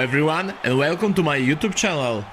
everyone, and welcome to my YouTube channel.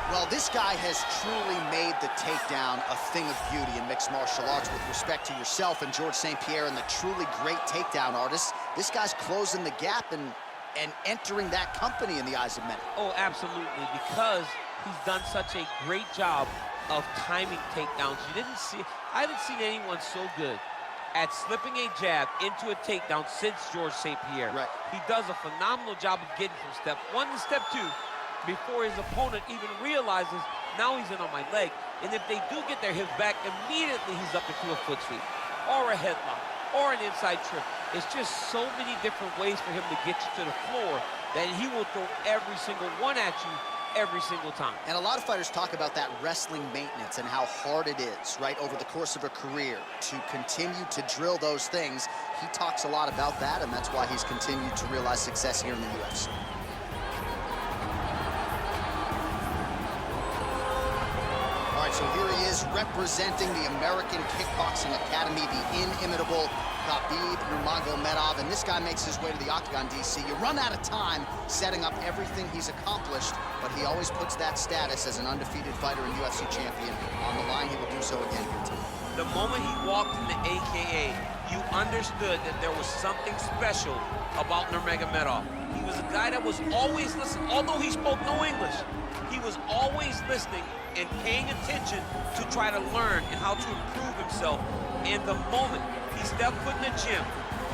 Well, this guy has truly made the takedown a thing of beauty in mixed martial arts. With respect to yourself and George St-Pierre and the truly great takedown artists, this guy's closing the gap and entering that company in the eyes of many. Oh, absolutely, because he's done such a great job of timing takedowns. I haven't seen anyone so good at slipping a jab into a takedown since George St-Pierre. Right. He does a phenomenal job of getting from step one to step two before his opponent even realizes now he's in on my leg. And if they do get their hips back, immediately he's up into a foot sweep or a headlock or an inside trip. It's just so many different ways for him to get you to the floor that he will throw every single one at you every single time. And a lot of fighters talk about that wrestling maintenance and how hard it is, right, over the course of a career to continue to drill those things. He talks a lot about that, and that's why he's continued to realize success here in the UFC. All right, so here he is representing the American Kickboxing Academy, the inimitable Khabib Nurmagomedov, and this guy makes his way to the Octagon, DC. You run out of time setting up everything he's accomplished, but he always puts that status as an undefeated fighter and UFC champion on the line. He will do so again here tonight. The moment he walked in the AKA, you understood that there was something special about Nurmagomedov. He was a guy that was always listening, although he spoke no English. He was always listening and paying attention to try to learn and how to improve himself. In the moment he stepped foot in the gym,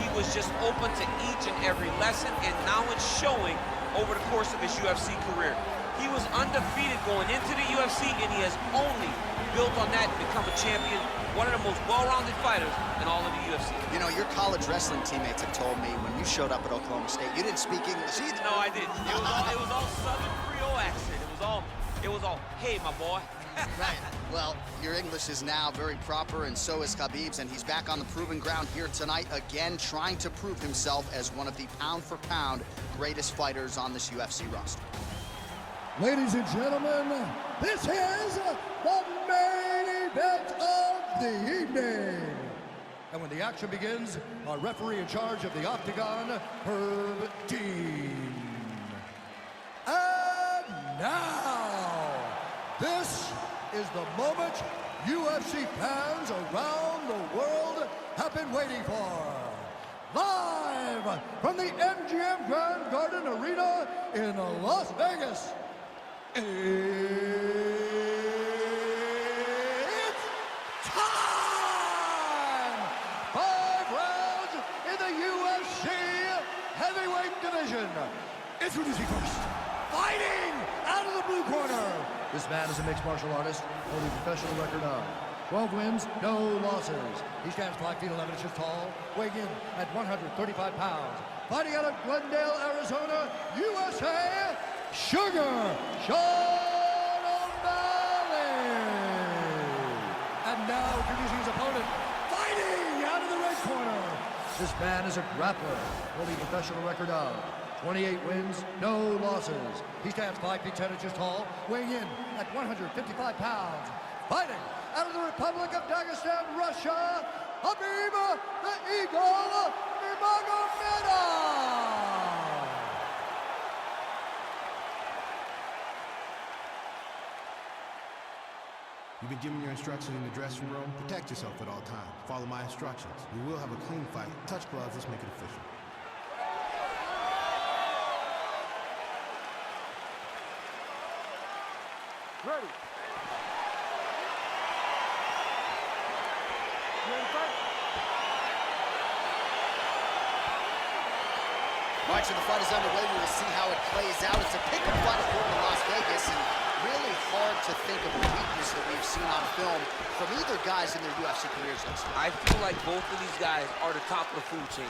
he was just open to each and every lesson, and now it's showing over the course of his UFC career. He was undefeated going into the UFC, and he has only built on that and become a champion, one of the most well-rounded fighters in all of the UFC. You know, your college wrestling teammates have told me when you showed up at Oklahoma State, you didn't speak English either. No, I didn't. It was all Southern Creole accent. It was all, hey, my boy. Right. Well, your English is now very proper, and so is Khabib's, and he's back on the proving ground here tonight, again, trying to prove himself as one of the pound-for-pound greatest fighters on this UFC roster. Ladies and gentlemen, this is the main event of the evening. And when the action begins, our referee in charge of the Octagon, Herb Dean. And now, this is the moment UFC fans around the world have been waiting for. Live from the MGM Grand Garden Arena in Las Vegas. It's time! 5 rounds in the UFC heavyweight division. Introducing first, fighting out of the blue corner. This man is a mixed martial artist, holding a professional record of 12 wins, no losses. He stands 5 feet 11 inches tall, weighing in at 135 pounds. Fighting out of Glendale, Arizona, USA, Sugar Sean O'Malley. And now introducing his opponent, fighting out of the red corner. This man is a grappler, holding a professional record of 28 wins, no losses. He stands 5 feet 10 inches tall, weighing in at 155 pounds. Fighting out of the Republic of Dagestan, Russia, Khabib the Eagle Nurmagomedov. You've been given your instructions in the dressing room. Protect yourself at all times. Follow my instructions. We will have a clean fight. Touch gloves, let's make it official. Ready. All right, so the fight is underway. We will see how it plays out. It's a pick-up fight according to Las Vegas, and really hard to think of a weakness that we've seen on film from either guys in their UFC careers thus far. I feel like both of these guys are the top of the food chain.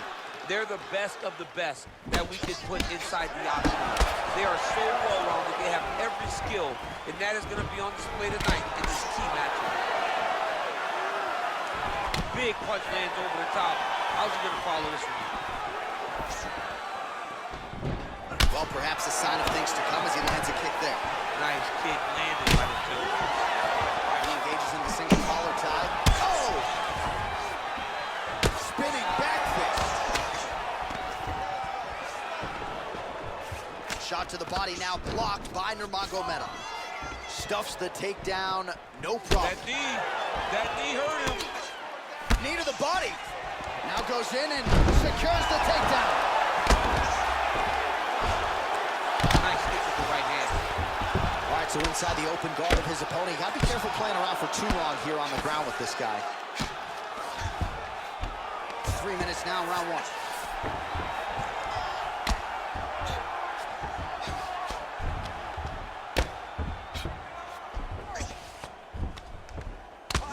They're the best of the best that we could put inside the octagon. They are so well-rounded. They have every skill, and that is going to be on display tonight in this team matchup. Big punch lands over the top. How's he going to follow this one? Well, perhaps a sign of things to come as he lands a kick there. Nice kick landed by the two. He engages in the single collar tie. Oh! Spinning back fist. to the body now, blocked by Nurmagomedov. Stuffs the takedown, no problem. That knee hurt him. Knee to the body. Now goes in and secures the takedown. Nice kick with the right hand. All right, so inside the open guard of his opponent. You gotta be careful playing around for too long here on the ground with this guy. 3 minutes now, round one.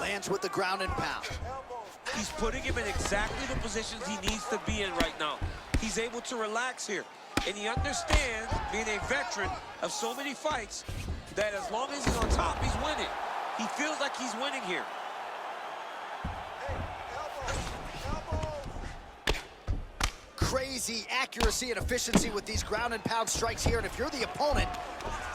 Lands with the ground and pound. He's putting him in exactly the positions he needs to be in right now. He's able to relax here. And he understands, being a veteran of so many fights, that as long as he's on top, he's winning. He feels like he's winning here. Crazy accuracy and efficiency with these ground and pound strikes here. And if you're the opponent,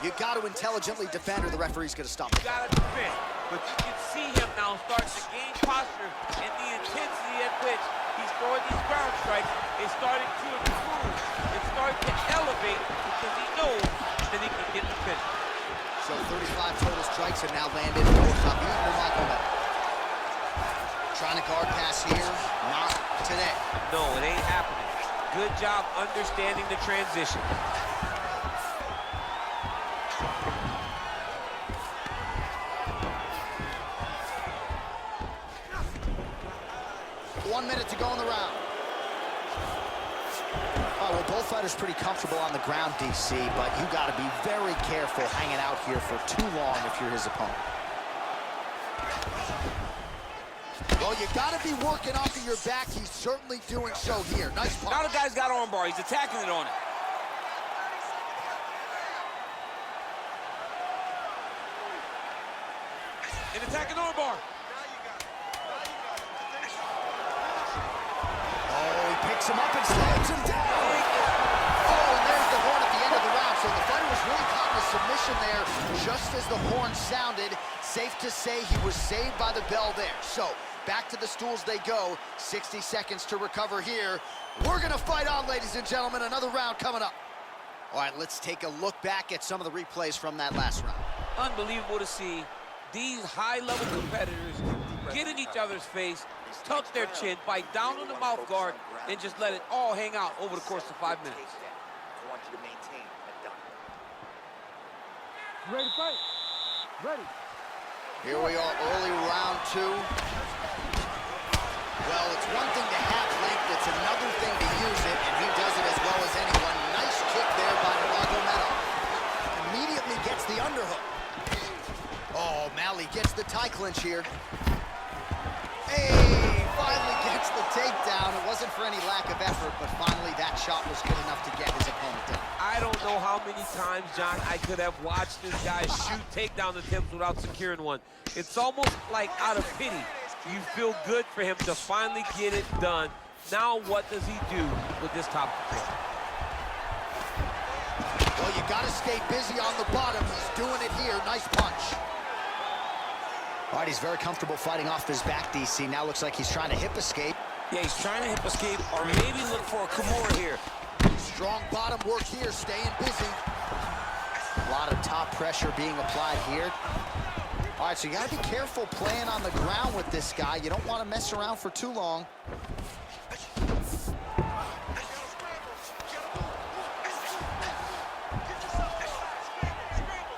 you got to intelligently defend or the referee's going to stop it. You got to defend. But you can see him now starting to gain posture and the intensity at which he's throwing these ground strikes is starting to improve. It's starting to elevate because he knows that he can get the finish. So 35 total strikes have now landed for Khabib Nurmagomedov. Trying to guard pass here, not today. No, it ain't happening. Good job understanding the transition. One minute to go in the round. All right, well, both fighters pretty comfortable on the ground, DC, but you got to be very careful hanging out here for too long if you're his opponent. Well, you got to be working off of your back. He's certainly doing so here. Nice punch. Now the guy's got armbar. He's attacking it on it. An attacking armbar. Oh, he picks him up and slams him down. Oh, and there's the horn at the end of the round. So the fighter was really caught in a submission there just as the horn sounded. Safe to say he was saved by the bell there. So back to the stools they go. 60 seconds to recover here. We're going to fight on, ladies and gentlemen. Another round coming up. All right, let's take a look back at some of the replays from that last round. Unbelievable to see these high-level competitors get in each other's face, tuck their chin, bite down on the mouth guard, and just let it all hang out over the course of 5 minutes. I want you to maintain that. Ready to fight? Ready. Here we are, early round two. Well, it's one thing to have length, it's another thing to use it, and he does it as well as anyone. Nice kick there by Nurmagomedov. Immediately gets the underhook. Oh, Malley gets the tie clinch here. Hey, finally gets the takedown. It wasn't for any lack of effort, but finally that shot was good enough to get his opponent down. I don't know how many times, John, I could have watched this guy shoot takedown attempts without securing one. It's almost like out of pity. You feel good for him to finally get it done. Now what does he do with this top control? Well, you got to stay busy on the bottom. He's doing it here. Nice punch. All right, he's very comfortable fighting off his back, DC. Now looks like he's trying to hip escape. Yeah, he's trying to hip escape or maybe look for a Kimura here. Strong bottom work here, staying busy. A lot of top pressure being applied here. All right, so you got to be careful playing on the ground with this guy. You don't want to mess around for too long.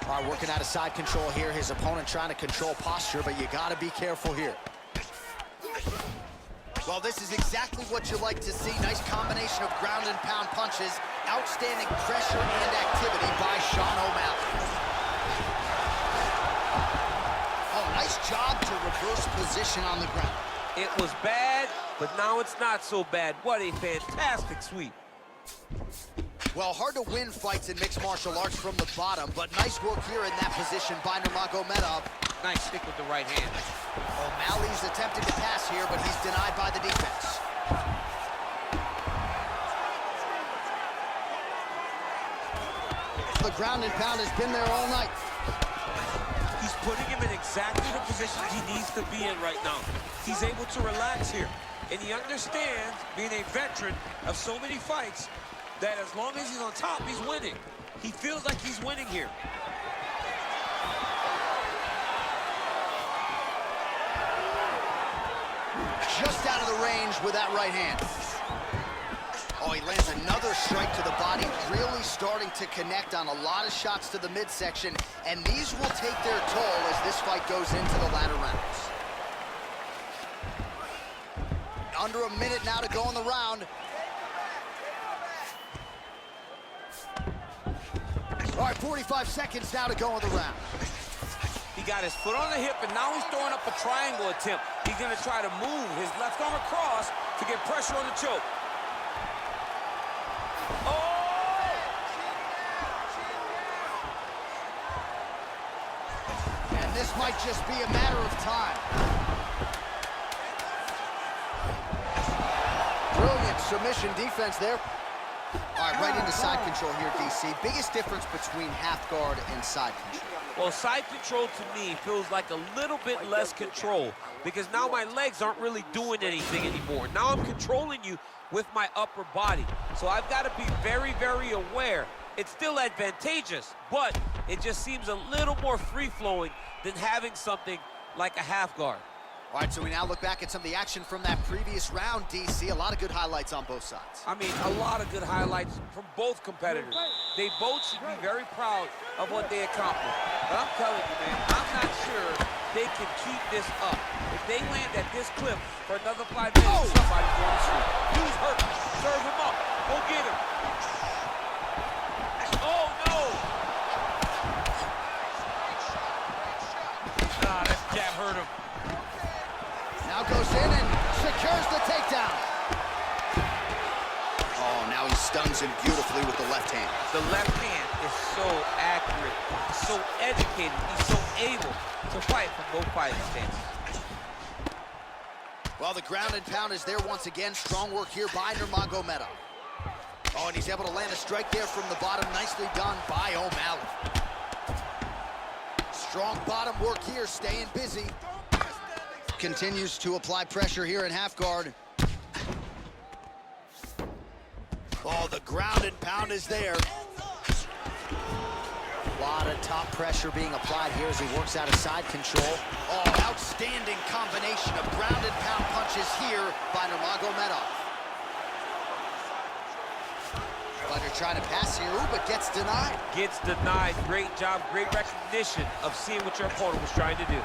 All right, working out of side control here. His opponent trying to control posture, but you got to be careful here. Well, this is exactly what you like to see. Nice combination of ground and pound punches. Outstanding pressure and activity by Sean O'Malley. Oh, nice job to reverse position on the ground. It was bad, but now it's not so bad. What a fantastic sweep. Well, hard to win fights in mixed martial arts from the bottom, but nice work here in that position by Nurmagomedov. Nice stick with the right hand. O'Malley's attempting to pass here, but he's denied by the defense. The ground and pound has been there all night. He's putting him in exactly the positions he needs to be in right now. He's able to relax here. And he understands, being a veteran of so many fights, that as long as he's on top, he's winning. He feels like he's winning here. Just out of the range with that right hand. Oh, he lands another strike to the body, really starting to connect on a lot of shots to the midsection, and these will take their toll as this fight goes into the latter rounds. Under a minute now to go in the round. All right, 45 seconds now to go in the round. He got his foot on the hip, and now he's throwing up a triangle attempt. He's gonna try to move his left arm across to get pressure on the choke. Oh! And this might just be a matter of time. Brilliant submission defense there. All right, right into side control here, DC. Biggest difference between half guard and side control? Well, side control to me feels like a little bit less control because now my legs aren't really doing anything anymore. Now I'm controlling you with my upper body. So I've got to be very, very aware. It's still advantageous, but it just seems a little more free-flowing than having something like a half guard. All right, so we now look back at some of the action from that previous round, DC. A lot of good highlights on both sides. I mean, a lot of good highlights from both competitors. They both should be very proud of what they accomplished. But I'm telling you, man, I'm not sure they can keep this up. If they land at this clip for another 5 minutes, somebody's going to shoot. He's hurt. Serve him up. Go get him. Oh, no. Ah, that jab hurt him. Now goes in and secures the takedown. Oh, now he stuns him beautifully with the left hand. The left hand is so accurate, so educated, he's so able to fight from both fighting stances. Well, the ground and pound is there once again. Strong work here by Nurmagomedov. Oh, and he's able to land a strike there from the bottom. Nicely done by O'Malley. Strong bottom work here, staying busy. Continues to apply pressure here in half guard. Oh, the ground and pound is there. A lot of top pressure being applied here as he works out of side control. Oh, outstanding combination of ground and pound punches here by Nurmagomedov. Fighter trying to pass here, ooh, but gets denied. Gets denied. Great job, great recognition of seeing what your opponent was trying to do.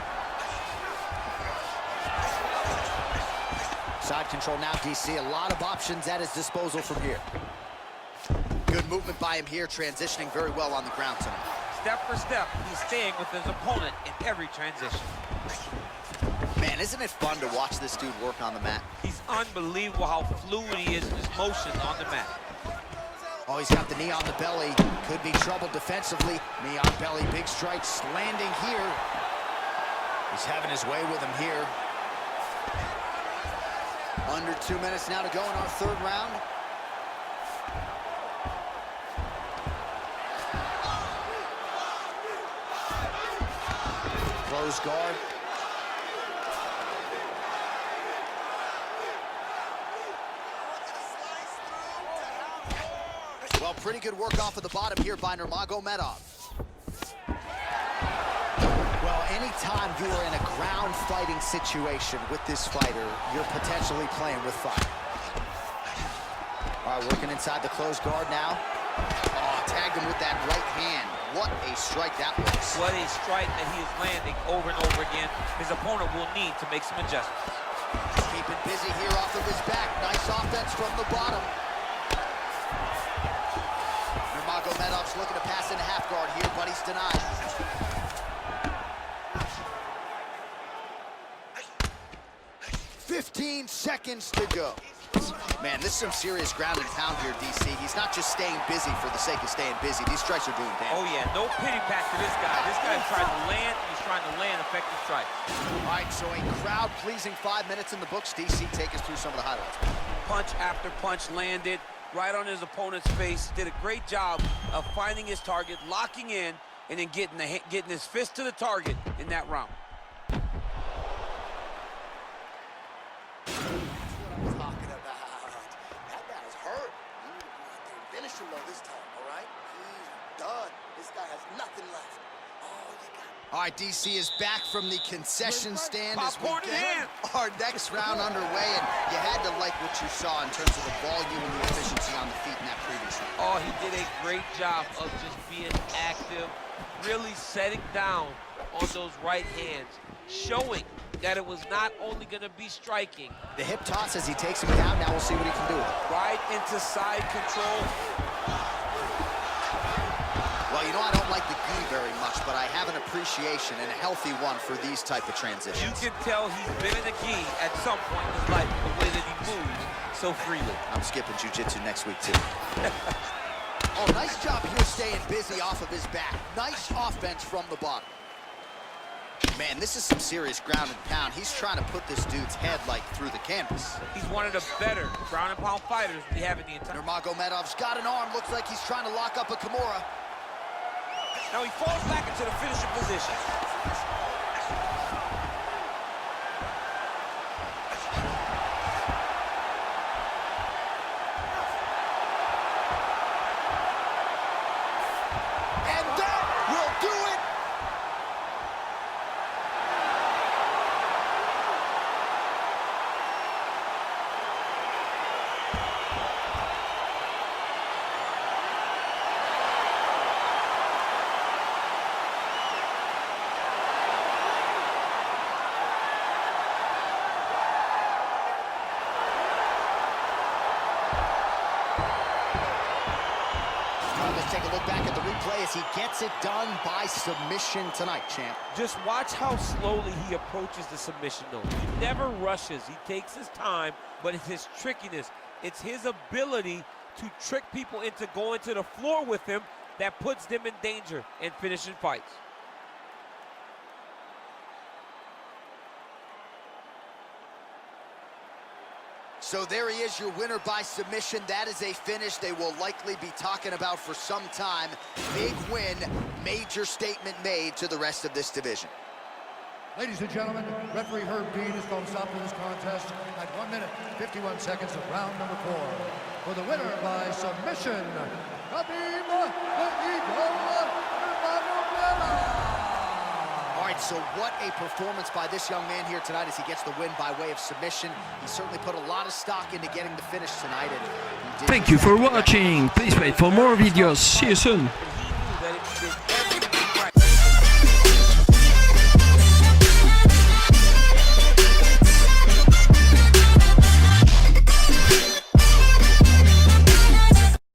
Side control now, DC. A lot of options at his disposal from here. Good movement by him here, transitioning very well on the ground tonight. Step for step, he's staying with his opponent in every transition. Man, isn't it fun to watch this dude work on the mat? He's unbelievable how fluid he is in his motions on the mat. Oh, he's got the knee on the belly. Could be trouble defensively. Knee on belly, big strikes landing here. He's having his way with him here. Under 2 minutes now to go in our third round. Close guard. Well, pretty good work off of the bottom here by Nurmagomedov. Well, anytime you are in a ground fighting situation with this fighter, you're potentially playing with fire. All right, working inside the closed guard now. Oh, tagged him with that right hand. What a strike that was. What a strike that he is landing over and over again. His opponent will need to make some adjustments. Keeping busy here off of his back. Nice offense from the bottom. Nurmagomedov's looking to pass into half guard here, but he's denied. "15 seconds to go." Man, this is some serious ground and pound here, DC. He's not just staying busy for the sake of staying busy. These strikes are doing damage. Oh, yeah, no pity pat to this guy. This guy's trying to land, he's trying to land effective strikes. All right, so a crowd-pleasing 5 minutes in the books. DC, take us through some of the highlights. Punch after punch landed right on his opponent's face. Did a great job of finding his target, locking in, and then getting his fist to the target in that round. Talking about. That guy's hurt. You need to go out there and finish him though this time, all right? He's done. has nothing left. All you got. All right, DC is back from the concession stand as we Popcorn in get hand. our next round underway, and you had to like what you saw in terms of the volume and the efficiency on the feet in that previous round. Oh, he did a great job of just being active, really setting down on those right hands, showing that it was not only going to be striking. The hip toss as he takes him down. Now we'll see what he can do with it. Right into side control. Well, you know, I don't like the gi very much, but I have an appreciation and a healthy one for these type of transitions. You can tell he's been in a gi at some point in his life, the way that he moves so freely. I'm skipping jiu-jitsu next week, too. Oh, nice job here staying busy off of his back. Nice offense from the bottom. Man, this is some serious ground and pound. He's trying to put this dude's head, like, through the canvas. He's one of the better ground and pound fighters we have in the entire... Nurmagomedov's got an arm. Looks like he's trying to lock up a Kimura. Now he falls back into the finishing position. And that will do it. Let's take a look back at the replay as he gets it done by submission tonight, champ. Just watch how slowly he approaches the submission, though. He never rushes. He takes his time, but it's his trickiness. It's his ability to trick people into going to the floor with him that puts them in danger and finishing fights. So there he is, your winner by submission. That is a finish they will likely be talking about for some time. Big win, major statement made to the rest of this division. Ladies and gentlemen, referee Herb Dean is going to stop this contest at 1 minute, 51 seconds of round number 4. For the winner by submission, Khabib the Eagle Nurmagomedov. All right, so what a performance by this young man here tonight as he gets the win by way of submission. He certainly put a lot of stock into getting the finish tonight. And he did Thank you for watching. Please wait for more videos. See you soon. And he knew that if he did